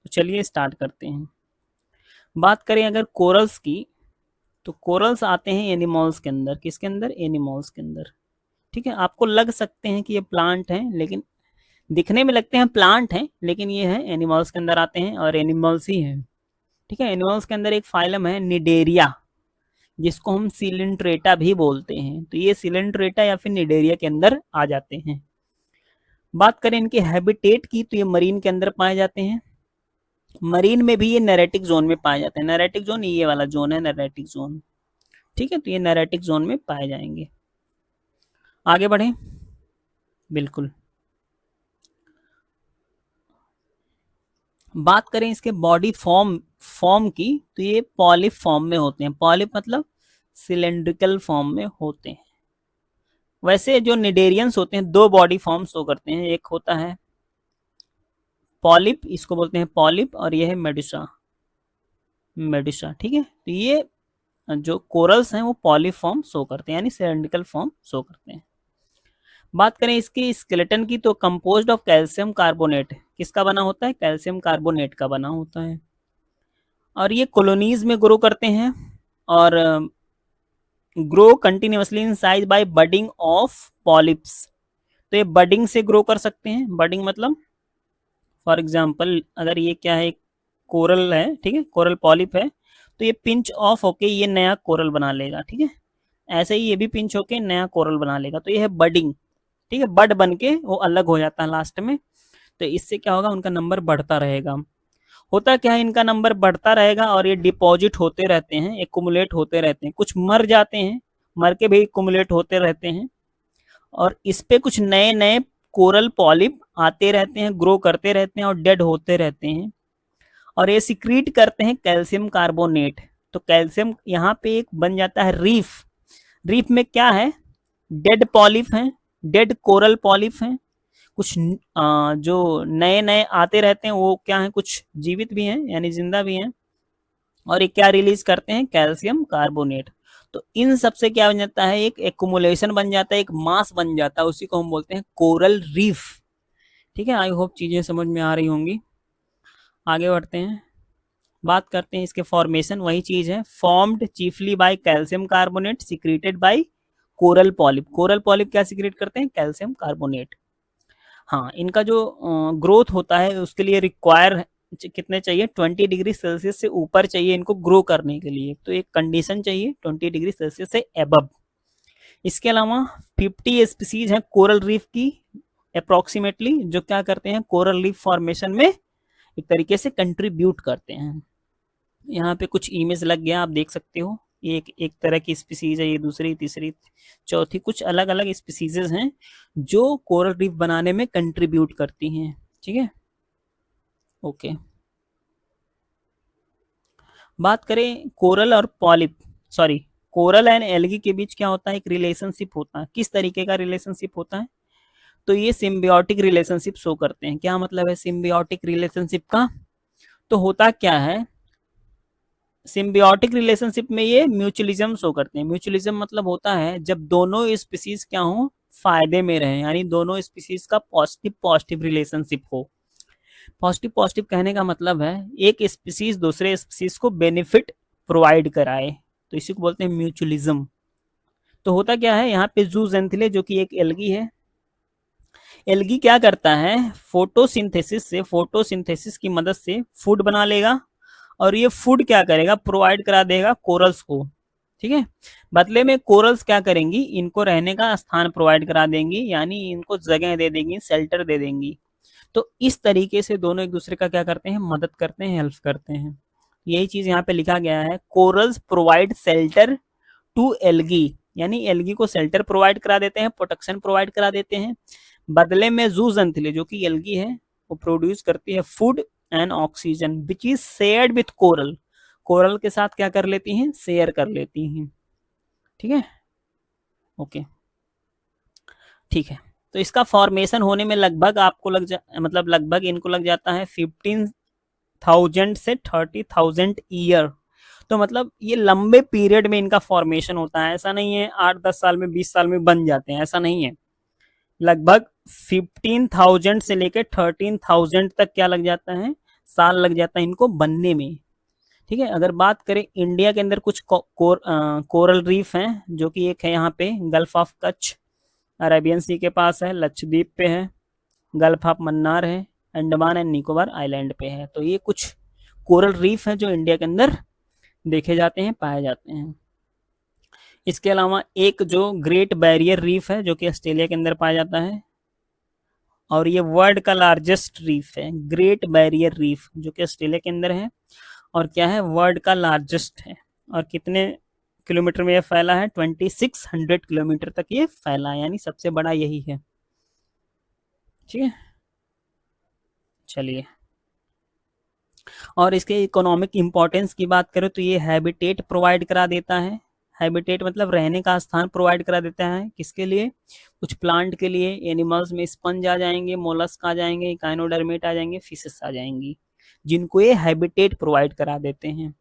तो चलिए स्टार्ट करते हैं। बात करें अगर कोरल्स की, तो कोरल्स आते हैं एनिमल्स के अंदर। किसके अंदर? एनिमल्स के अंदर। ठीक है, आपको लग सकते हैं कि ये प्लांट हैं, लेकिन दिखने में लगते हैं प्लांट हैं, लेकिन ये है एनिमल्स के अंदर आते हैं और एनिमल्स ही हैं। ठीक है, एनिमल्स के अंदर एक फाइलम है निडेरिया, जिसको हम सिलेंट्रेटा भी बोलते हैं। तो ये सिलेंट्रेटा या फिर निडेरिया के अंदर आ जाते हैं। बात करें इनके हैबिटेट की, तो ये मरीन के अंदर पाए जाते हैं। मरीन में भी ये नेरेटिक जोन में पाए जाते हैं। नेरेटिक जोन ये वाला जोन है, नेरेटिक जोन। ठीक है, तो ये नेरेटिक जोन में पाए जाएंगे। आगे बढ़े। बिल्कुल। बात करें इसके बॉडी फॉर्म की, तो ये पॉलिप फॉर्म में होते हैं। पॉलिप मतलब सिलेंड्रिकल फॉर्म में होते हैं। वैसे जो निडेरियंस होते हैं दो बॉडी फॉर्म शो करते हैं। एक होता है पॉलिप, इसको बोलते हैं पॉलिप, और ये है मेडुसा। मेडुसा, ठीक है। तो ये जो कोरल्स हैं वो पॉलिप फॉर्म शो करते हैं, यानी सिलेंड्रिकल फॉर्म शो करते हैं। बात करें इसकी स्केलेटन की, तो कंपोज्ड ऑफ कैल्शियम कार्बोनेट। किसका बना होता है? कैल्शियम कार्बोनेट का बना होता है। और ये कॉलोनीज में ग्रो करते हैं और grow continuously in size by budding of polyps. तो ये बडिंग से ग्रो कर सकते हैं। बडिंग मतलब फॉर एग्जांपल अगर ये क्या है, कोरल है, ठीक है, कोरल पॉलिप है, तो ये पिंच ऑफ होके ये नया कोरल बना लेगा। ठीक है, ऐसे ही ये भी पिंच होके नया कोरल बना लेगा। तो ये है बडिंग। ठीक है, बड बन के वो अलग हो जाता है लास्ट में। तो इससे क्या होगा, उनका नंबर बढ़ता रहेगा। होता क्या है, इनका नंबर बढ़ता रहेगा और ये डिपॉजिट होते रहते हैं, एक्युमुलेट होते रहते हैं। कुछ मर जाते हैं, मर के भी एक्युमुलेट होते रहते हैं, और इस पे कुछ नए नए कोरल पॉलिप आते रहते हैं, ग्रो करते रहते हैं और डेड होते रहते हैं। और ये सिक्रीट करते हैं कैल्शियम कार्बोनेट। तो कैल्शियम यहाँ पे एक बन जाता है रीफ। रीफ में क्या है, डेड पॉलिप हैं, डेड कोरल पॉलिप हैं। कुछ जो नए नए आते रहते हैं वो क्या है, कुछ जीवित भी हैं यानी जिंदा भी हैं। और ये क्या रिलीज करते हैं, कैल्शियम कार्बोनेट। तो इन सबसे क्या बन जाता है, एक एक्युमुलेशन बन जाता है, एक मास बन जाता है, उसी को हम बोलते हैं कोरल रीफ। ठीक है, आई होप चीजें समझ में आ रही होंगी। आगे बढ़ते हैं, बात करते हैं इसके फॉर्मेशन। वही चीज है, formed chiefly by calcium carbonate secreted by coral polyp. Coral polyp क्या सिक्रेट करते हैं, कैल्शियम कार्बोनेट। हाँ, इनका जो ग्रोथ होता है उसके लिए रिक्वायर कितने चाहिए, 20 डिग्री सेल्सियस से ऊपर चाहिए इनको ग्रो करने के लिए। तो एक कंडीशन चाहिए 20 डिग्री सेल्सियस से एबव। इसके अलावा 50 स्पीसीज हैं कोरल रीफ की अप्रोक्सीमेटली, जो क्या करते हैं, कोरल रीफ फॉर्मेशन में एक तरीके से कंट्रीब्यूट करते हैं। यहाँ पे कुछ इमेज लग गया, आप देख सकते हो। एक एक तरह की स्पीसीज है, ये दूसरी, तीसरी, चौथी, कुछ अलग अलग स्पीसीज हैं जो कोरल रीफ बनाने में कंट्रीब्यूट करती हैं। ठीक है, ओके। बात करें कोरल और polyp, sorry, coral and algae के बीच क्या होता है, एक रिलेशनशिप होता है। किस तरीके का रिलेशनशिप होता है, तो ये सिम्बियोटिक रिलेशनशिप शो करते हैं। क्या मतलब है सिम्बियोटिक रिलेशनशिप का, तो होता क्या है, सिम्बियोटिक रिलेशनशिप में ये म्यूचुअलिज्म शो करते हैं। म्यूचुअलिज्म मतलब होता है जब दोनों स्पीसीज क्या हो, फायदे में रहे, यानी दोनों स्पीसीज का पॉजिटिव पॉजिटिव रिलेशनशिप हो। पॉजिटिव पॉजिटिव कहने का मतलब है एक स्पीसीज दूसरे स्पीसीज को बेनिफिट प्रोवाइड कराए, तो इसी को बोलते हैं म्यूचुअलिज्म। तो होता क्या है, यहाँ पे जूजेंथिले जो कि एक एल्गी है, एल्गी क्या करता है, फोटोसिंथेसिस की मदद से फूड बना लेगा, और ये फूड क्या करेगा, प्रोवाइड करा देगा कोरल्स को। ठीक है, बदले में कोरल्स क्या करेंगी, इनको रहने का स्थान प्रोवाइड करा देंगी, यानी इनको जगह दे देंगी, शेल्टर दे देंगी। तो इस तरीके से दोनों एक दूसरे का क्या करते हैं, मदद करते हैं, हेल्प करते हैं। यही चीज यहाँ पे लिखा गया है, corals provide shelter to algae, यानी एल्गी को शेल्टर प्रोवाइड करा देते हैं, प्रोटेक्शन प्रोवाइड करा देते हैं। बदले में जूजेंथिले जो कि एल्गी है वो प्रोड्यूस करती है food and oxygen which is shared with coral. Coral के साथ क्या कर लेती हैं, शेयर कर लेती हैं। ठीक है, ओके, ठीक है। तो इसका फॉर्मेशन होने में लगभग आपको मतलब लगभग इनको लग जाता है 15,000 से 30,000 ईयर। तो मतलब ये लंबे पीरियड में इनका फॉर्मेशन होता है। ऐसा नहीं है 8-10 साल में 20 साल में बन जाते हैं, ऐसा नहीं है। लगभग 15,000 से लेकर 13,000 तक क्या लग जाता है, साल लग जाता है इनको बनने में। ठीक है, अगर बात करें इंडिया के अंदर कुछ कोरल रीफ हैं, जो कि एक है यहाँ पे गल्फ ऑफ कच्छ, अरेबियन सी के पास है, लक्षद्वीप पे है, गल्फ ऑफ मन्नार है, अंडमान एंड निकोबार आइलैंड पे है। तो ये कुछ कोरल रीफ हैं जो इंडिया के अंदर देखे जाते हैं, पाए जाते हैं। इसके अलावा एक जो ग्रेट बैरियर रीफ है जो कि ऑस्ट्रेलिया के अंदर पाया जाता है, और ये वर्ल्ड का लार्जेस्ट रीफ है, ग्रेट बैरियर रीफ, जो कि ऑस्ट्रेलिया के अंदर है और क्या है, वर्ल्ड का लार्जेस्ट है। और कितने किलोमीटर में ये फैला है, 2600 किलोमीटर तक ये फैला है, यानी सबसे बड़ा यही है। ठीक है, चलिए, और इसके इकोनॉमिक इंपॉर्टेंस की बात करें तो ये हैबिटेट प्रोवाइड करा देता है। हैबिटेट मतलब रहने का स्थान प्रोवाइड करा देता है, किसके लिए, कुछ प्लांट के लिए। एनिमल्स में स्पंज आ जाएंगे, मोलस्क आ जाएंगे, काइनोडर्मेट आ जाएंगे, फिशेस आ जाएंगी, जिनको ये हैबिटेट प्रोवाइड करा देते हैं।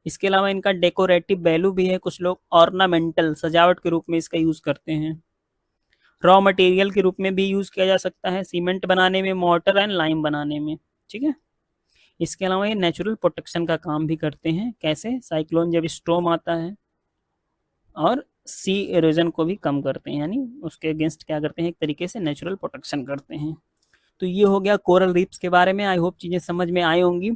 इसके अलावा इनका डेकोरेटिव वैल्यू भी है, कुछ लोग ऑर्नामेंटल सजावट के रूप में इसका यूज करते हैं। रॉ मटेरियल के रूप में भी यूज किया जा सकता है, सीमेंट बनाने में, मोटर एंड लाइम बनाने में। ठीक है, इसके अलावा ये नेचुरल प्रोटेक्शन का काम भी करते हैं। कैसे, साइक्लोन जब स्टॉर्म आता है और सी एरोजन को भी कम करते हैं, यानी उसके अगेंस्ट क्या करते हैं, एक तरीके से नेचुरल प्रोटेक्शन करते हैं। तो ये हो गया कोरल रीफ्स के बारे में। आई होप चीज़ें समझ में आई होंगी।